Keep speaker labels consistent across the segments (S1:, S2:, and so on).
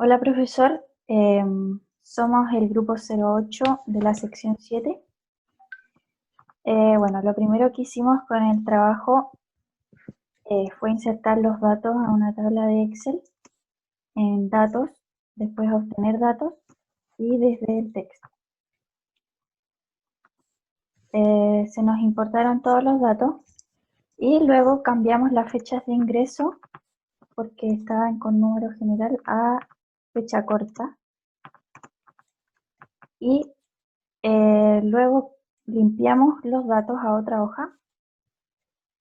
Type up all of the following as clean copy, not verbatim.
S1: Hola profesor, somos el grupo 08 de la sección 7. Bueno, lo primero que hicimos con el trabajo fue insertar los datos a una tabla de Excel en datos, después obtener datos y desde el texto. Se nos importaron todos los datos y luego cambiamos las fechas de ingreso porque estaban con número general a fecha corta y luego limpiamos los datos a otra hoja.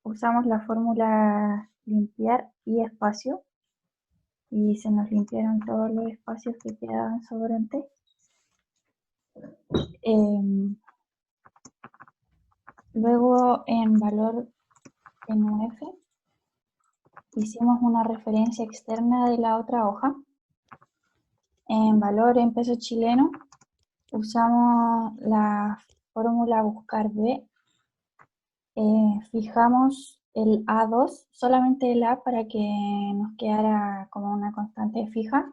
S1: Usamos la fórmula limpiar y espacio y se nos limpiaron todos los espacios que quedaban sobrantes. Luego en valor NF hicimos una referencia externa de la otra hoja. En valor en peso chileno usamos la fórmula buscar B. Fijamos el A2, solamente el A para que nos quedara como una constante fija.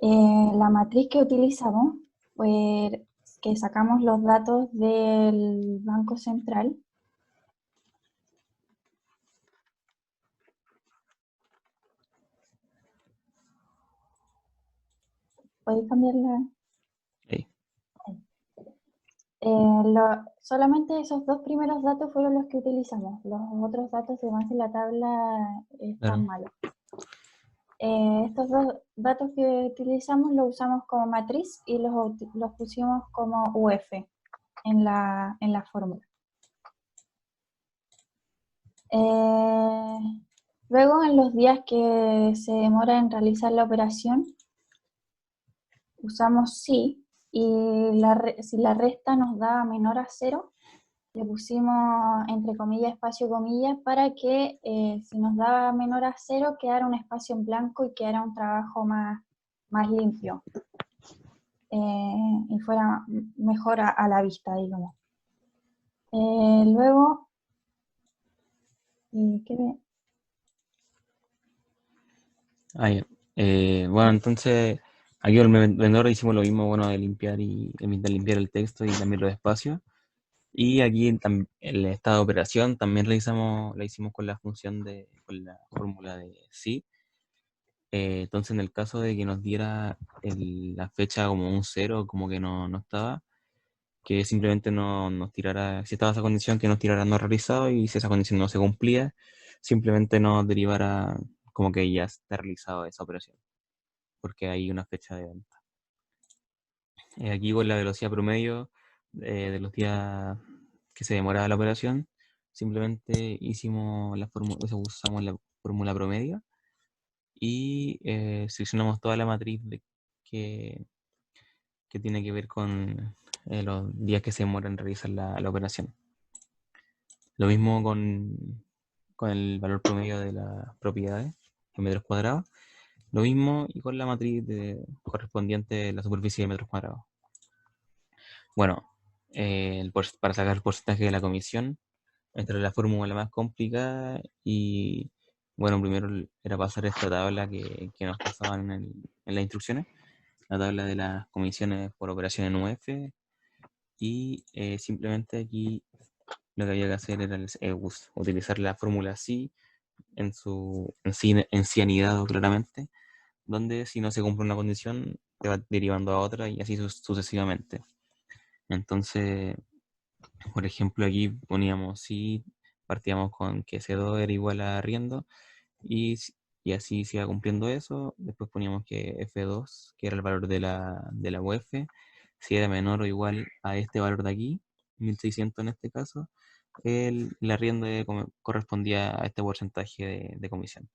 S1: La matriz que utilizamos fue que sacamos los datos del Banco Central. ¿Puedes cambiarla?
S2: Sí.
S1: Solamente esos dos primeros datos fueron los que utilizamos. Los otros datos demás de la tabla están
S2: Claro.
S1: malos. Estos dos datos que utilizamos los usamos como matriz y los pusimos como UF en la fórmula. Luego, en los días que se demora en realizar la operación, usamos sí, y si la resta nos da menor a 0, le pusimos entre comillas, espacio, comillas, para que si nos daba menor a 0, quedara un espacio en blanco y quedara un trabajo más limpio. Y fuera mejor a la vista, digamos. Luego, ¿qué ve?
S2: Bueno, entonces aquí en el vendedor hicimos lo mismo, bueno, de limpiar de limpiar el texto y también los espacios. Y aquí en el estado de operación también la hicimos con la con la fórmula de sí. Entonces en el caso de que nos diera la fecha como un cero, como que no estaba, que simplemente no nos tirara, si estaba esa condición, que nos tirara no realizado, y si esa condición no se cumplía, simplemente nos derivara como que ya está realizado esa operación, porque hay una fecha de venta. Aquí con la velocidad promedio de los días que se demoraba la operación, simplemente usamos la fórmula promedio y seleccionamos toda la matriz que, que tiene que ver con los días que se demoran en realizar la operación. Lo mismo con el valor promedio de las propiedades en metros cuadrados. Lo mismo y con la matriz correspondiente a la superficie de metros cuadrados. Bueno, para sacar el porcentaje de la comisión, entre la fórmula más complicada y, bueno, primero era pasar esta tabla que nos pasaban en las instrucciones, la tabla de las comisiones por operación en UF, y simplemente aquí lo que había que hacer era utilizar la fórmula sí en sí anidado claramente, donde si no se cumple una condición, te va derivando a otra y así sucesivamente. Entonces, por ejemplo, aquí poníamos si partíamos con que C2 era igual a arriendo y así se iba cumpliendo eso. Después poníamos que F2, que era el valor de la UF, si era menor o igual a este valor de aquí, 1600 en este caso, el arriendo correspondía a este porcentaje de comisión.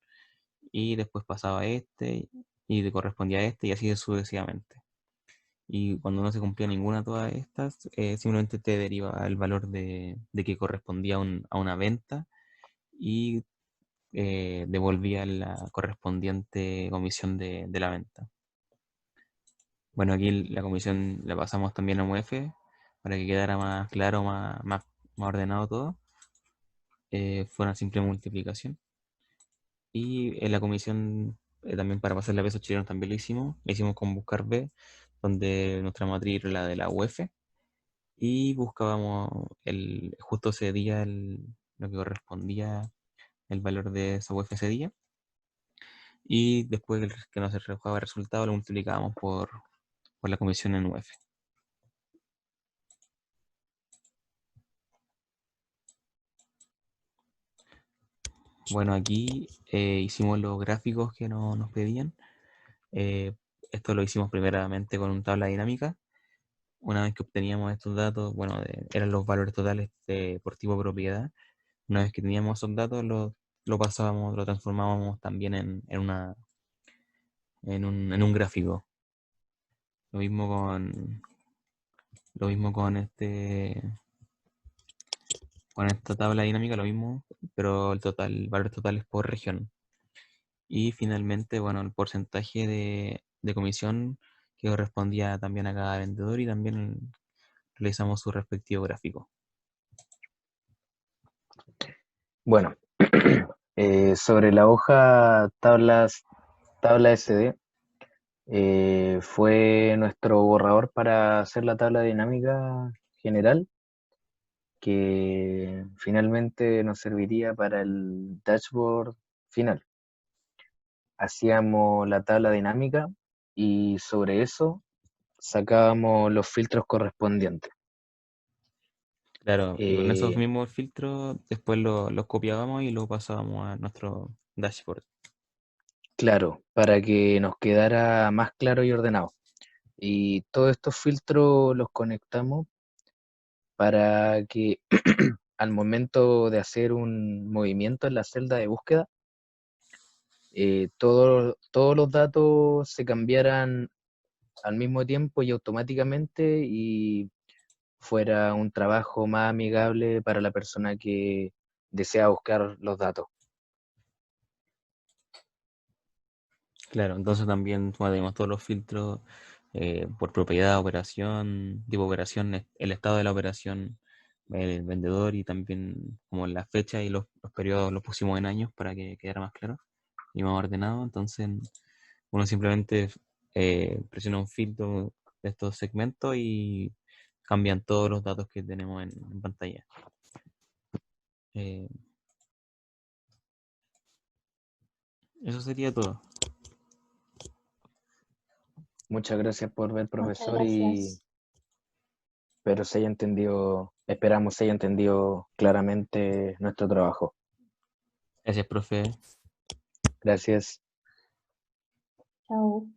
S2: Y después pasaba a este y le correspondía a este y así sucesivamente. Y cuando no se cumplía ninguna de todas estas, simplemente te deriva el valor de que correspondía a una venta y devolvía la correspondiente comisión de la venta. Bueno, aquí la comisión la pasamos también a UF para que quedara más claro, más ordenado todo. Fue una simple multiplicación. Y la comisión también para pasar a pesos chilenos también lo hicimos con Buscar B, donde nuestra matriz era la de la UF, y buscábamos justo ese día lo que correspondía el valor de esa UF ese día, y después que nos arrojaba el resultado lo multiplicábamos por la comisión en UF. Bueno, aquí hicimos los gráficos que nos pedían. Eh, Esto lo hicimos primeramente con una tabla dinámica. Una vez que obteníamos estos datos, bueno, eran los valores totales por tipo de propiedad. Una vez que teníamos esos datos, lo pasábamos, lo transformábamos también en un gráfico. Lo mismo con esta tabla dinámica, lo mismo, pero valores totales por región. Y finalmente, bueno, el porcentaje de comisión que correspondía también a cada vendedor, y también realizamos su respectivo gráfico.
S3: Bueno, sobre la hoja tabla SD, fue nuestro borrador para hacer la tabla dinámica general, que finalmente nos serviría para el dashboard final. Hacíamos la tabla dinámica y sobre eso sacábamos los filtros correspondientes.
S2: Claro, y con esos
S3: Eh,
S2: mismos filtros después los copiábamos y lo pasábamos a nuestro dashboard.
S3: claro, para que nos quedara más claro y ordenado. Y todos estos filtros los conectamos para que al momento de hacer un movimiento en la celda de búsqueda, todos los datos se cambiaran al mismo tiempo y automáticamente, y fuera un trabajo más amigable para la persona que desea buscar los datos.
S2: Claro, entonces también tenemos todos los filtros por propiedad, operación, tipo de operación, el estado de la operación, el vendedor, y también como la fecha y los periodos los pusimos en años para que quedara más claro y más ordenado. Entonces uno simplemente presiona un filtro de estos segmentos y cambian todos los datos que tenemos en pantalla. Eh, Eso sería todo.
S3: Muchas gracias por ver,
S1: Muchas
S3: profesor, y
S1: gracias.
S3: esperamos se haya entendido claramente nuestro trabajo.
S2: Gracias, profe.
S3: Gracias.
S1: Chao.